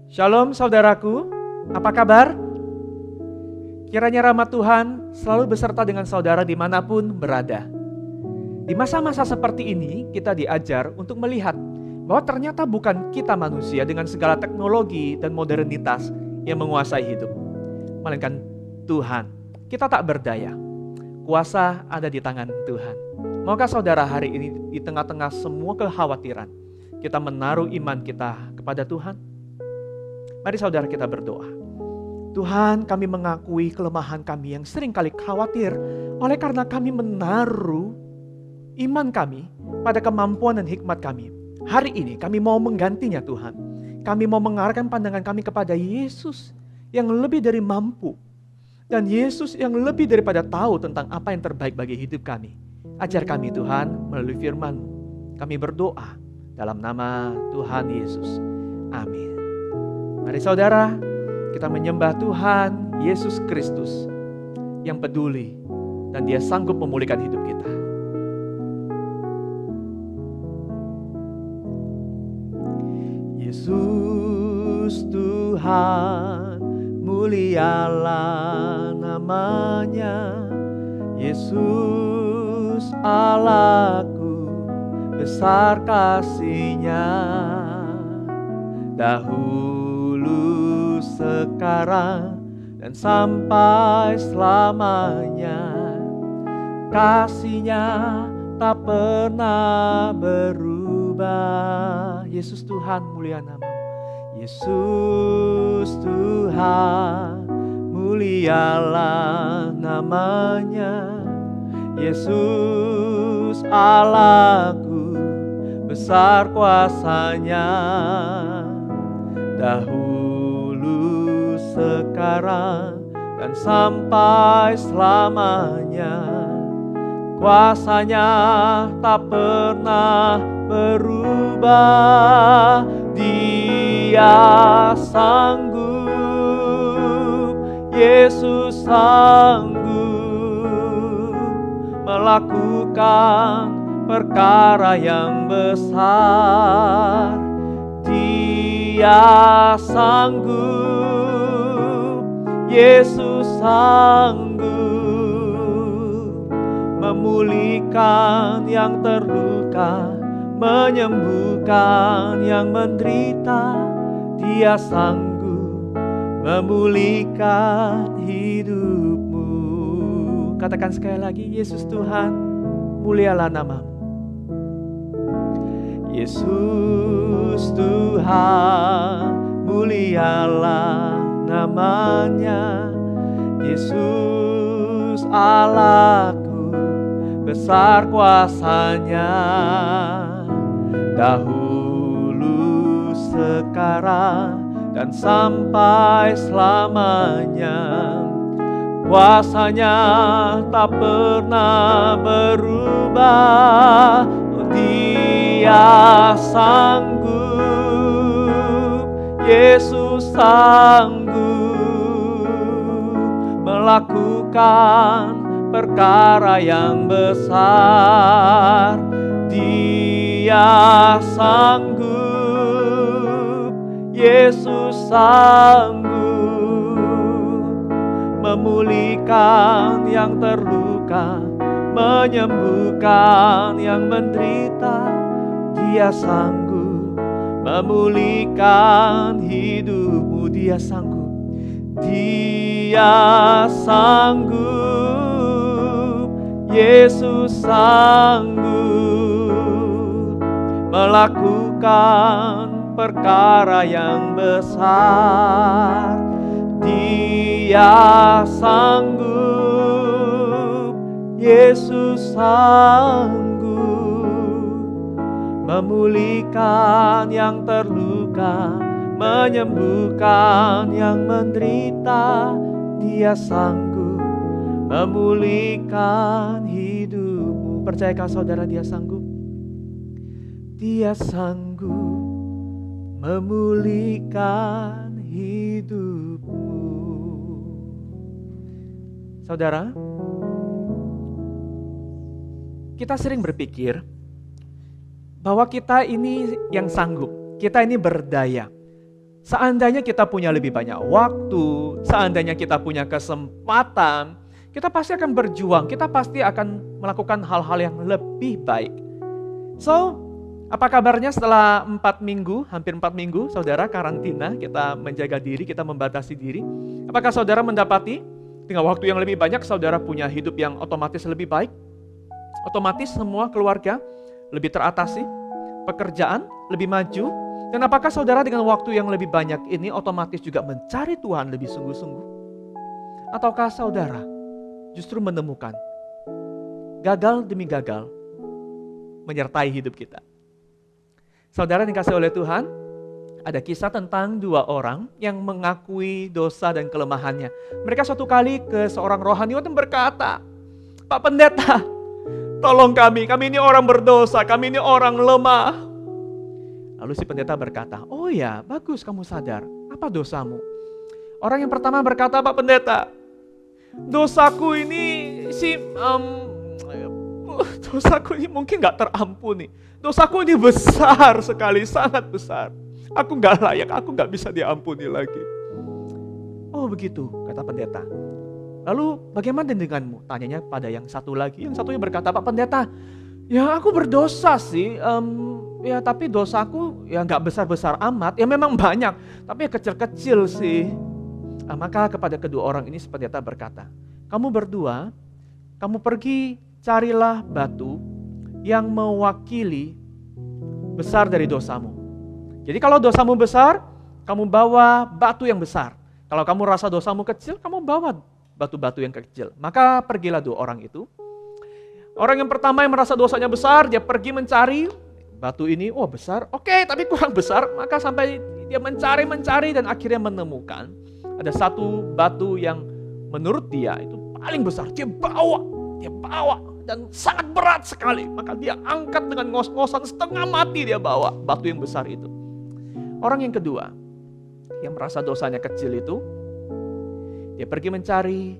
Shalom saudaraku, apa kabar? Kiranya rahmat Tuhan selalu beserta dengan saudara dimanapun berada. Di masa-masa seperti ini kita diajar untuk melihat bahwa ternyata bukan kita manusia dengan segala teknologi dan modernitas yang menguasai hidup, melainkan Tuhan. Kita tak berdaya, kuasa ada di tangan Tuhan. Maukah saudara hari ini di tengah-tengah semua kekhawatiran, kita menaruh iman kita kepada Tuhan? Mari saudara kita berdoa. Tuhan, kami mengakui kelemahan kami yang sering kali khawatir oleh karena kami menaruh iman kami pada kemampuan dan hikmat kami. Hari ini kami mau menggantinya Tuhan. Kami mau mengarahkan pandangan kami kepada Yesus yang lebih dari mampu. Dan Yesus yang lebih daripada tahu tentang apa yang terbaik bagi hidup kami. Ajar kami Tuhan melalui firman-Mu. Kami berdoa dalam nama Tuhan Yesus. Amin. Mari saudara, kita menyembah Tuhan Yesus Kristus yang peduli dan Dia sanggup memulihkan hidup kita. Yesus Tuhan, mulialah namanya. Yesus Allahku, besar kasih-Nya. Dahulu, sekarang, dan sampai selamanya. Kasih-Nya tak pernah berubah. Yesus Tuhan, mulia nama-Mu. Yesus Tuhan, mulialah namanya. Yesus Allahku, besar kuasa-Nya. Dahulu, sekarang, dan sampai selamanya. Kuasa-Nya tak pernah berubah. Dia sanggup, Yesus sanggup melakukan perkara yang besar. Dia sanggup, Yesus sanggup memulihkan yang terluka, menyembuhkan yang menderita. Dia sanggup memulihkan hidupmu. Katakan sekali lagi, Yesus Tuhan, mulialah nama-Mu. Yesus Tuhan, mulialah namanya. Yesus Allahku, besar kuasa-Nya. Dahulu, sekarang, dan sampai selamanya. Kuasa-Nya tak pernah berubah. Dia sanggup, Yesus sanggup melakukan perkara yang besar. Dia sanggup, Yesus sanggup memulihkan yang terluka, menyembuhkan yang menderita. Dia sanggup memulihkan hidupmu. Dia sanggup. Dia sanggup, Yesus sanggup melakukan perkara yang besar. Dia sanggup, Yesus sanggup memulihkan yang terluka, menyembuhkan yang menderita. Dia sanggup memulihkan hidupmu. Percayakah saudara, Dia sanggup? Dia sanggup memulihkan hidupmu. Saudara, kita sering berpikir bahwa kita ini yang sanggup, kita ini berdaya. Seandainya kita punya lebih banyak waktu, seandainya kita punya kesempatan, kita pasti akan berjuang, kita pasti akan melakukan hal-hal yang lebih baik. So, apa kabarnya setelah 4 minggu, hampir 4 minggu, saudara karantina, kita menjaga diri, kita membatasi diri. Apakah saudara mendapati dengan waktu yang lebih banyak, saudara punya hidup yang otomatis lebih baik? Otomatis semua keluarga lebih teratasi, pekerjaan lebih maju. Dan apakah saudara dengan waktu yang lebih banyak ini otomatis juga mencari Tuhan lebih sungguh-sungguh? Ataukah saudara justru menemukan gagal demi gagal menyertai hidup kita? Saudara dikasih oleh Tuhan, ada kisah tentang 2 orang yang mengakui dosa dan kelemahannya. Mereka suatu kali ke seorang rohaniwan dan berkata, "Pak Pendeta, tolong kami ini orang berdosa, kami ini orang lemah." Lalu si pendeta berkata, "Oh ya, bagus kamu sadar. Apa dosamu?" Orang yang pertama berkata, "Pak Pendeta, dosaku ini dosaku ini mungkin gak terampuni. Dosaku ini besar sekali, sangat besar. Aku gak layak, aku gak bisa diampuni lagi." "Oh begitu," kata pendeta. "Lalu bagaimana denganmu?" tanyanya pada yang satu lagi. Yang satunya berkata, "Pak Pendeta, ya aku berdosa sih, ya tapi dosaku ya gak besar-besar amat, ya memang banyak, tapi ya kecil-kecil sih." Maka kepada kedua orang ini si pendeta berkata, "Kamu berdua, kamu pergi carilah batu yang mewakili besar dari dosamu. Jadi kalau dosamu besar, kamu bawa batu yang besar. Kalau kamu rasa dosamu kecil, kamu bawa batu-batu yang kecil." Maka pergilah 2 orang itu. Orang yang pertama yang merasa dosanya besar, dia pergi mencari batu ini. Oh besar, oke, tapi kurang besar. Maka sampai dia mencari dan akhirnya menemukan ada satu batu yang menurut dia itu paling besar. Dia bawa dan sangat berat sekali. Maka dia angkat dengan ngos-ngosan, setengah mati dia bawa batu yang besar itu. Orang yang kedua yang merasa dosanya kecil itu, dia pergi mencari,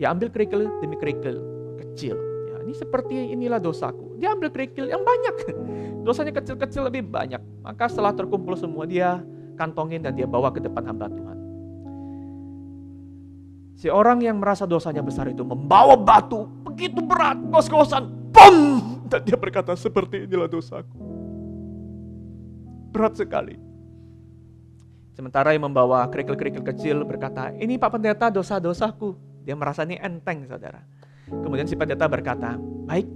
dia ambil kerikil demi kerikil kecil. Ya, ini seperti inilah dosaku. Dia ambil kerikil yang banyak. Dosanya kecil-kecil lebih banyak. Maka setelah terkumpul semua, dia kantongin dan dia bawa ke depan hamba Tuhan. Si orang yang merasa dosanya besar itu membawa batu begitu berat, ngos-ngosan, bom! Dan dia berkata, "Seperti inilah dosaku. Berat sekali." Sementara yang membawa kerikil-kerikil kecil berkata, "Ini Pak Pendeta dosa-dosaku." Dia merasa ini enteng, saudara. Kemudian si pendeta berkata, "Baik,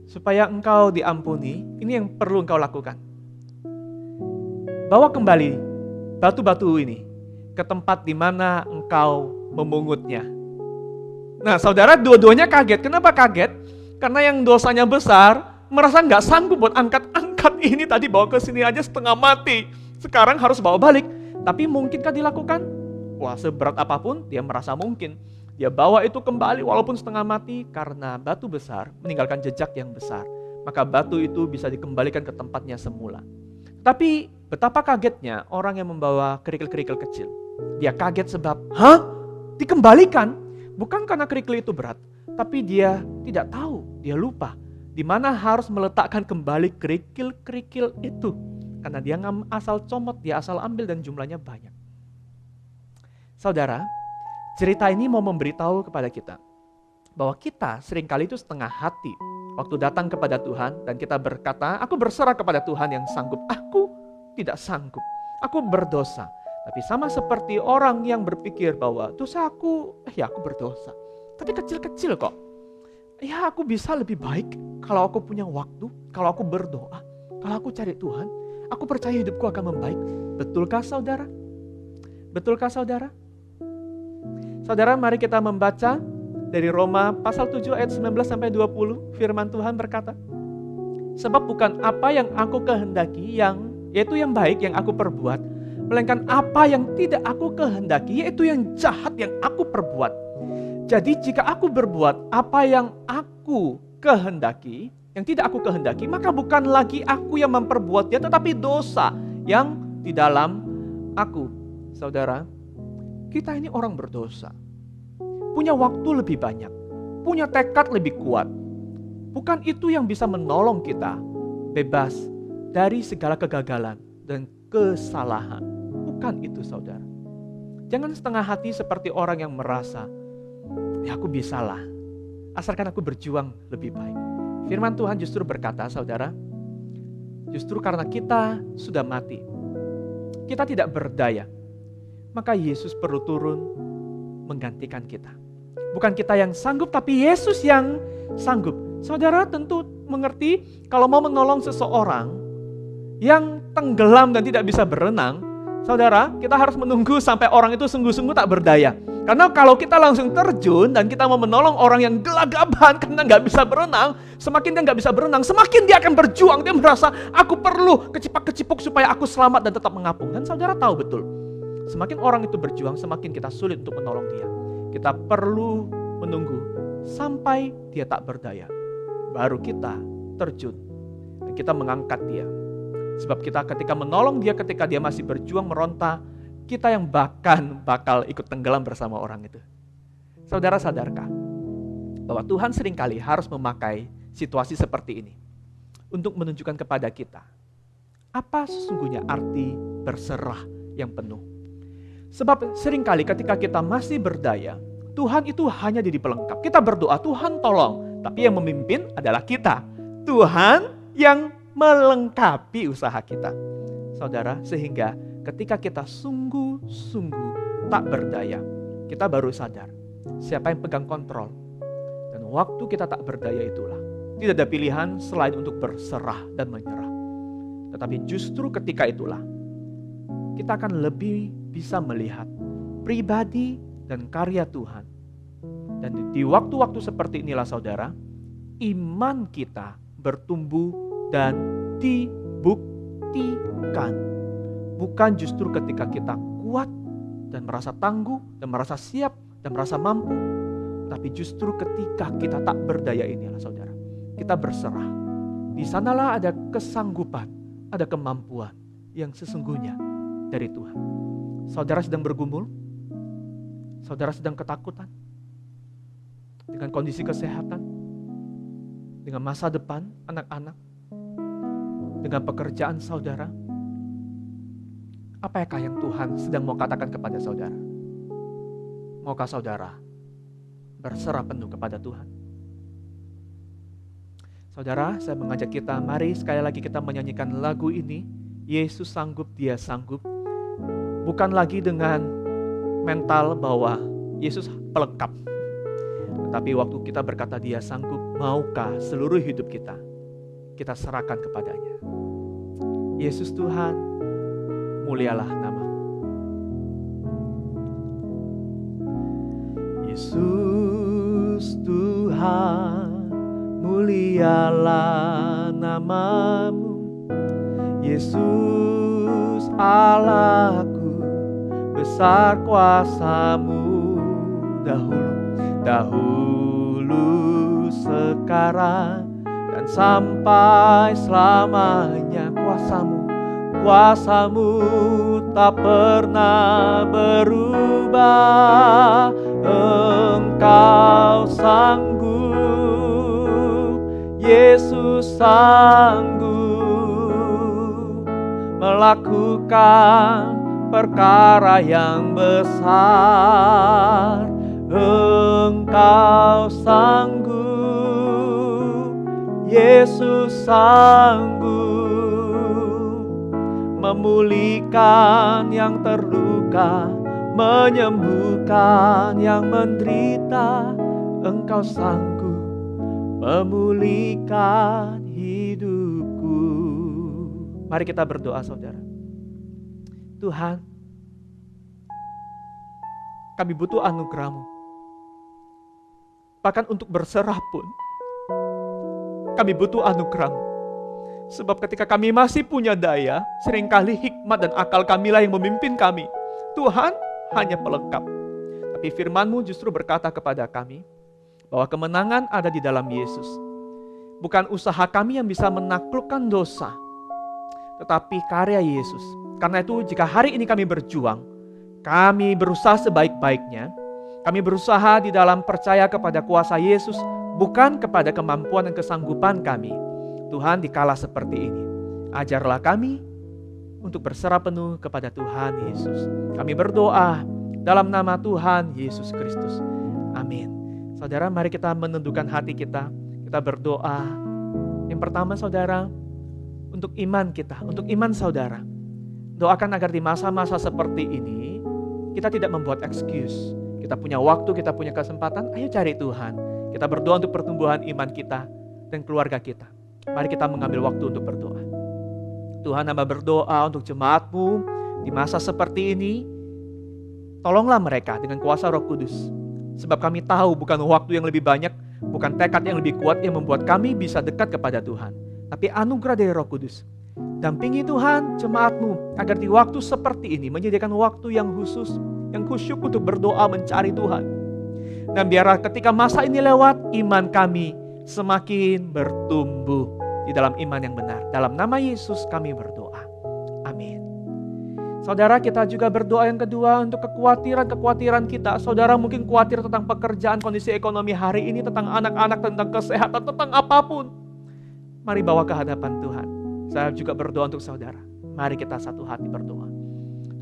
supaya engkau diampuni, ini yang perlu engkau lakukan. Bawa kembali batu-batu ini ke tempat di mana engkau memungutnya." Nah saudara, dua-duanya kaget. Kenapa kaget? Karena yang dosanya besar merasa gak sanggup buat angkat ini, tadi bawa ke sini aja setengah mati, sekarang harus bawa balik. Tapi mungkinkah dilakukan? Wah, seberat apapun dia merasa mungkin. Dia bawa itu kembali walaupun setengah mati, karena batu besar meninggalkan jejak yang besar. Maka batu itu bisa dikembalikan ke tempatnya semula. Tapi betapa kagetnya orang yang membawa kerikil-kerikil kecil. Dia kaget sebab, dikembalikan? Bukan karena kerikil itu berat, tapi dia tidak tahu, dia lupa di mana harus meletakkan kembali kerikil-kerikil itu. Karena dia asal comot, dia asal ambil dan jumlahnya banyak. Saudara, cerita ini mau memberitahu kepada kita bahwa kita seringkali itu setengah hati waktu datang kepada Tuhan dan kita berkata, "Aku berserah kepada Tuhan yang sanggup." Aku tidak sanggup, aku berdosa. Tapi sama seperti orang yang berpikir bahwa dosa aku, aku berdosa. Tapi kecil-kecil kok. Ya aku bisa lebih baik kalau aku punya waktu, kalau aku berdoa, kalau aku cari Tuhan. Aku percaya hidupku akan membaik. Betulkah saudara? Betulkah saudara? Saudara, mari kita membaca dari Roma pasal 7 ayat 19 sampai 20. Firman Tuhan berkata, "Sebab bukan apa yang aku kehendaki yaitu yang baik yang aku perbuat, melainkan apa yang tidak aku kehendaki, yaitu yang jahat yang aku perbuat. Jadi jika aku berbuat apa yang aku kehendaki, yang tidak aku kehendaki, maka bukan lagi aku yang memperbuatnya, tetapi dosa yang di dalam aku." Saudara, kita ini orang berdosa. Punya waktu lebih banyak, punya tekad lebih kuat. Bukan itu yang bisa menolong kita bebas dari segala kegagalan dan kesalahan. Bukan itu saudara. Jangan setengah hati seperti orang yang merasa, ya aku bisalah, asalkan aku berjuang lebih baik. Firman Tuhan justru berkata saudara, justru karena kita sudah mati, kita tidak berdaya, maka Yesus perlu turun menggantikan kita. Bukan kita yang sanggup, tapi Yesus yang sanggup. Saudara tentu mengerti kalau mau menolong seseorang yang tenggelam dan tidak bisa berenang, saudara, kita harus menunggu sampai orang itu sungguh-sungguh tak berdaya. Karena kalau kita langsung terjun dan kita mau menolong orang yang gelagapan karena nggak bisa berenang, semakin dia nggak bisa berenang, semakin dia akan berjuang. Dia merasa, aku perlu kecipak-kecipuk supaya aku selamat dan tetap mengapung. Dan saudara tahu betul, semakin orang itu berjuang, semakin kita sulit untuk menolong dia. Kita perlu menunggu sampai dia tak berdaya. Baru kita terjun dan kita mengangkat dia. Sebab kita ketika menolong dia, ketika dia masih berjuang meronta, kita yang bakal ikut tenggelam bersama orang itu. Saudara sadarkah bahwa Tuhan seringkali harus memakai situasi seperti ini untuk menunjukkan kepada kita apa sesungguhnya arti berserah yang penuh. Sebab seringkali ketika kita masih berdaya, Tuhan itu hanya jadi pelengkap. Kita berdoa, Tuhan tolong, tapi yang memimpin adalah kita. Tuhan yang melengkapi usaha kita. Saudara, sehingga ketika kita sungguh-sungguh tak berdaya, kita baru sadar siapa yang pegang kontrol. Dan waktu kita tak berdaya itulah, tidak ada pilihan selain untuk berserah dan menyerah. Tetapi justru ketika itulah, kita akan lebih bisa melihat pribadi dan karya Tuhan. Dan di waktu-waktu seperti inilah saudara, iman kita bertumbuh dan dibuktikan. Bukan justru ketika kita kuat dan merasa tangguh dan merasa siap dan merasa mampu, tapi justru ketika kita tak berdaya inilah saudara, kita berserah. Di sanalah ada kesanggupan, ada kemampuan yang sesungguhnya dari Tuhan. Saudara sedang bergumul, saudara sedang ketakutan dengan kondisi kesehatan, dengan masa depan anak-anak, dengan pekerjaan saudara. Apakah yang Tuhan sedang mau katakan kepada saudara? Maukah saudara berserah penuh kepada Tuhan? Saudara, saya mengajak kita, mari sekali lagi kita menyanyikan lagu ini. Yesus sanggup, Dia sanggup. Bukan lagi dengan mental bahwa Yesus pelengkap. Tetapi waktu kita berkata Dia sanggup, maukah seluruh hidup kita serahkan kepadanya. Yesus Tuhan, mulialah nama-Mu. Yesus Tuhan, mulialah nama-Mu. Yesus Allahku, besar kuasa-Mu. Dahulu sekarang dan sampai selamanya kuasa-Mu tak pernah berubah. Engkau sanggup, Yesus sanggup melakukan perkara yang besar. Engkau sanggup, Yesus sanggup memulihkan yang terluka, menyembuhkan yang menderita. Engkau sanggup memulihkan hidupku. Mari kita berdoa saudara. Tuhan, kami butuh anugerah-Mu. Bahkan untuk berserah pun, kami butuh anugerah-Mu. Sebab ketika kami masih punya daya, seringkali hikmat dan akal kamilah yang memimpin kami. Tuhan hanya pelengkap. Tapi firman-Mu justru berkata kepada kami, bahwa kemenangan ada di dalam Yesus. Bukan usaha kami yang bisa menaklukkan dosa, tetapi karya Yesus. Karena itu jika hari ini kami berjuang, kami berusaha sebaik-baiknya, kami berusaha di dalam percaya kepada kuasa Yesus, bukan kepada kemampuan dan kesanggupan kami. Tuhan, di kala seperti ini, ajarlah kami untuk berserah penuh kepada Tuhan Yesus. Kami berdoa dalam nama Tuhan Yesus Kristus. Amin. Saudara, mari kita menundukkan hati kita. Kita berdoa. Yang pertama, saudara, untuk iman kita, untuk iman saudara. Doakan agar di masa-masa seperti ini, kita tidak membuat excuse. Kita punya waktu, kita punya kesempatan, ayo cari Tuhan. Kita berdoa untuk pertumbuhan iman kita dan keluarga kita. Mari kita mengambil waktu untuk berdoa. Tuhan, hamba berdoa untuk jemaat-Mu di masa seperti ini. Tolonglah mereka dengan kuasa Roh Kudus. Sebab kami tahu bukan waktu yang lebih banyak, bukan tekad yang lebih kuat yang membuat kami bisa dekat kepada Tuhan. Tapi anugerah dari Roh Kudus. Dampingi Tuhan jemaat-Mu agar di waktu seperti ini menyediakan waktu yang khusus, yang khusyuk untuk berdoa mencari Tuhan. Dan biarlah ketika masa ini lewat, iman kami semakin bertumbuh di dalam iman yang benar. Dalam nama Yesus kami berdoa. Amin. Saudara, kita juga berdoa yang kedua untuk kekhawatiran kita. Saudara mungkin khawatir tentang pekerjaan, kondisi ekonomi hari ini, tentang anak-anak, tentang kesehatan, tentang apapun. Mari bawa ke hadapan Tuhan. Saya juga berdoa untuk saudara. Mari kita satu hati berdoa.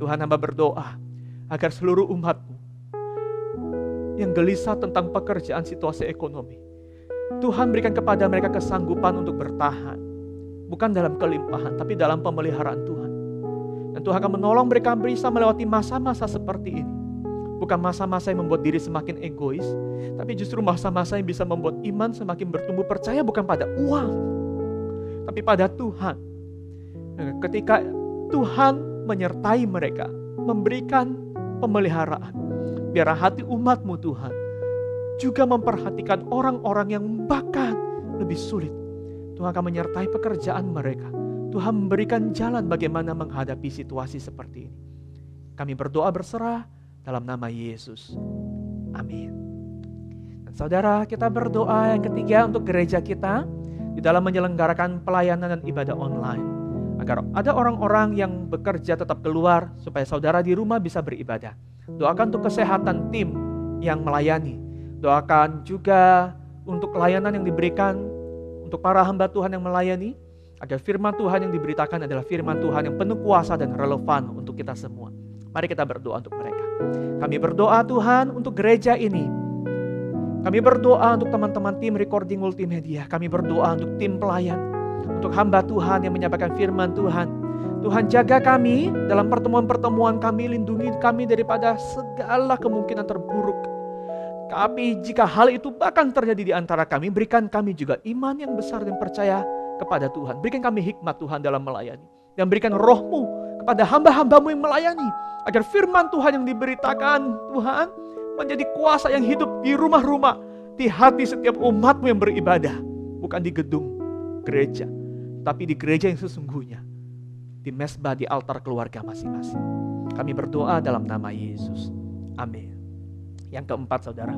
Tuhan, hamba berdoa agar seluruh umat-Mu yang gelisah tentang pekerjaan, situasi ekonomi, Tuhan berikan kepada mereka kesanggupan untuk bertahan. Bukan dalam kelimpahan, tapi dalam pemeliharaan Tuhan. Dan Tuhan akan menolong mereka bisa melewati masa-masa seperti ini. Bukan masa-masa yang membuat diri semakin egois, tapi justru masa-masa yang bisa membuat iman semakin bertumbuh, percaya bukan pada uang, tapi pada Tuhan. Ketika Tuhan menyertai mereka, memberikan pemeliharaan, biar hati umat-Mu Tuhan juga memperhatikan orang-orang yang bahkan lebih sulit. Tuhan akan menyertai pekerjaan mereka. Tuhan memberikan jalan bagaimana menghadapi situasi seperti ini. Kami berdoa berserah dalam nama Yesus. Amin. Dan saudara, kita berdoa yang ketiga untuk gereja kita di dalam menyelenggarakan pelayanan dan ibadah online. Agar ada orang-orang yang bekerja tetap keluar supaya saudara di rumah bisa beribadah. Doakan untuk kesehatan tim yang melayani. Doakan juga untuk layanan yang diberikan untuk para hamba Tuhan yang melayani. Agar firman Tuhan yang diberitakan adalah firman Tuhan yang penuh kuasa dan relevan untuk kita semua. Mari kita berdoa untuk mereka. Kami berdoa Tuhan untuk gereja ini. Kami berdoa untuk teman-teman tim recording multimedia. Kami berdoa untuk tim pelayan. Untuk hamba Tuhan yang menyampaikan firman Tuhan. Tuhan, jaga kami dalam pertemuan-pertemuan kami, lindungi kami daripada segala kemungkinan terburuk. Tapi jika hal itu bahkan terjadi di antara kami, berikan kami juga iman yang besar dan percaya kepada Tuhan. Berikan kami hikmat Tuhan dalam melayani. Dan berikan roh-Mu kepada hamba-hamba-Mu yang melayani. Agar firman Tuhan yang diberitakan Tuhan menjadi kuasa yang hidup di rumah-rumah, di hati setiap umat-Mu yang beribadah. Bukan di gedung gereja, tapi di gereja yang sesungguhnya, di mesbah, di altar keluarga masing-masing. Kami berdoa dalam nama Yesus. Amin. Yang keempat, saudara,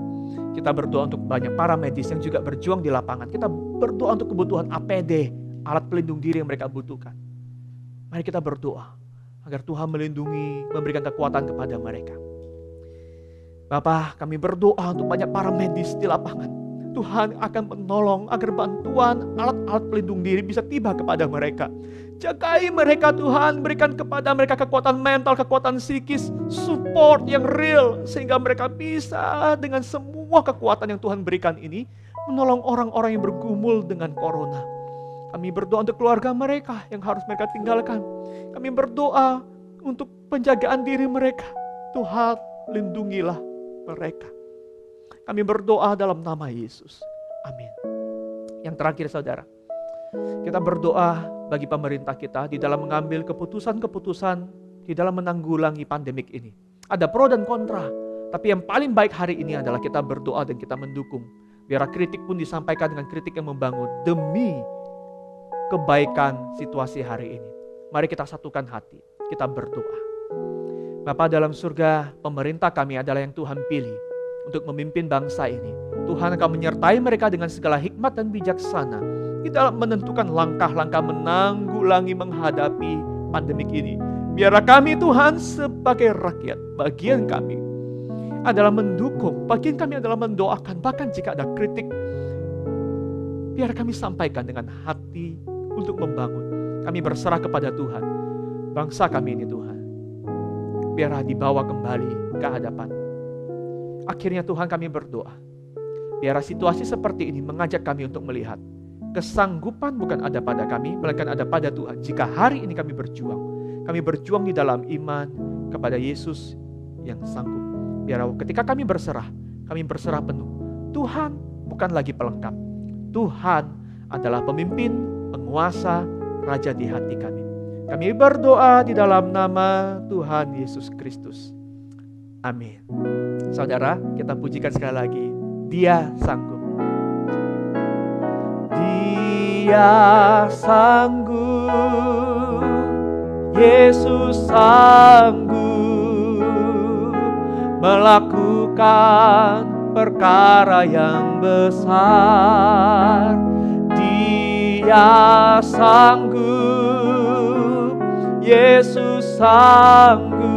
kita berdoa untuk banyak para medis yang juga berjuang di lapangan. Kita berdoa untuk kebutuhan APD, alat pelindung diri yang mereka butuhkan. Mari kita berdoa agar Tuhan melindungi, memberikan kekuatan kepada mereka. Bapa, kami berdoa untuk banyak para medis di lapangan. Tuhan akan menolong agar bantuan alat-alat pelindung diri bisa tiba kepada mereka. Jagai mereka Tuhan, berikan kepada mereka kekuatan mental, kekuatan psikis, support yang real. Sehingga mereka bisa dengan semua kekuatan yang Tuhan berikan ini, menolong orang-orang yang bergumul dengan corona. Kami berdoa untuk keluarga mereka yang harus mereka tinggalkan. Kami berdoa untuk penjagaan diri mereka. Tuhan, lindungilah mereka. Kami berdoa dalam nama Yesus. Amin. Yang terakhir, saudara, kita berdoa bagi pemerintah kita di dalam mengambil keputusan-keputusan di dalam menanggulangi pandemik ini. Ada pro dan kontra, tapi yang paling baik hari ini adalah kita berdoa dan kita mendukung. Biar kritik pun disampaikan dengan kritik yang membangun demi kebaikan situasi hari ini. Mari kita satukan hati, kita berdoa. Bapa dalam surga, pemerintah kami adalah yang Tuhan pilih untuk memimpin bangsa ini. Tuhan akan menyertai mereka dengan segala hikmat dan bijaksana di dalam menentukan langkah-langkah menanggulangi menghadapi pandemik ini. Biarlah kami Tuhan sebagai rakyat, bagian kami adalah mendukung, bagian kami adalah mendoakan. Bahkan jika ada kritik, biar kami sampaikan dengan hati untuk membangun. Kami berserah kepada Tuhan. bangsa kami ini Tuhan. Biarlah dibawa kembali ke hadapan. Akhirnya Tuhan kami berdoa. Biarlah situasi seperti ini mengajak kami untuk melihat kesanggupan bukan ada pada kami, melainkan ada pada Tuhan. Jika hari ini kami berjuang di dalam iman kepada Yesus yang sanggup. Biarlah ketika kami berserah penuh. Tuhan bukan lagi pelengkap. Tuhan adalah pemimpin, penguasa, raja di hati kami. Kami berdoa di dalam nama Tuhan Yesus Kristus. Amin. Saudara, kita pujikan sekali lagi. Dia sanggup. Dia sanggup. Yesus sanggup melakukan perkara yang besar. Dia sanggup, Yesus sanggup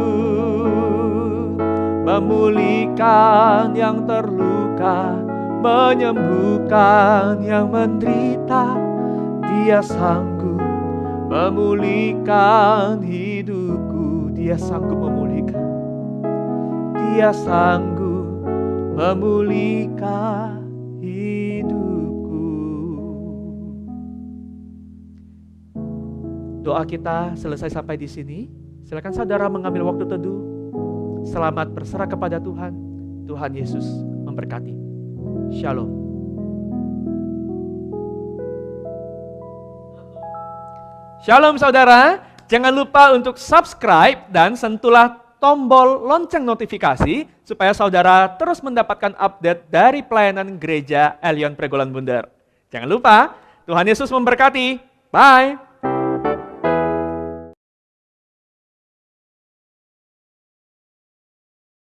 memulihkan yang terluka, menyembuhkan yang menderita. Dia sanggup memulihkan hidupku. Dia sanggup memulihkan. Dia sanggup memulihkan hidupku. Doa kita selesai sampai di sini. Silakan saudara mengambil waktu teduh. Selamat berserah kepada Tuhan. Tuhan Yesus memberkati. Shalom. Shalom saudara. Jangan lupa untuk subscribe dan sentuhlah tombol lonceng notifikasi supaya saudara terus mendapatkan update dari pelayanan gereja Elion Pregolan Bunder. Jangan lupa, Tuhan Yesus memberkati. Bye.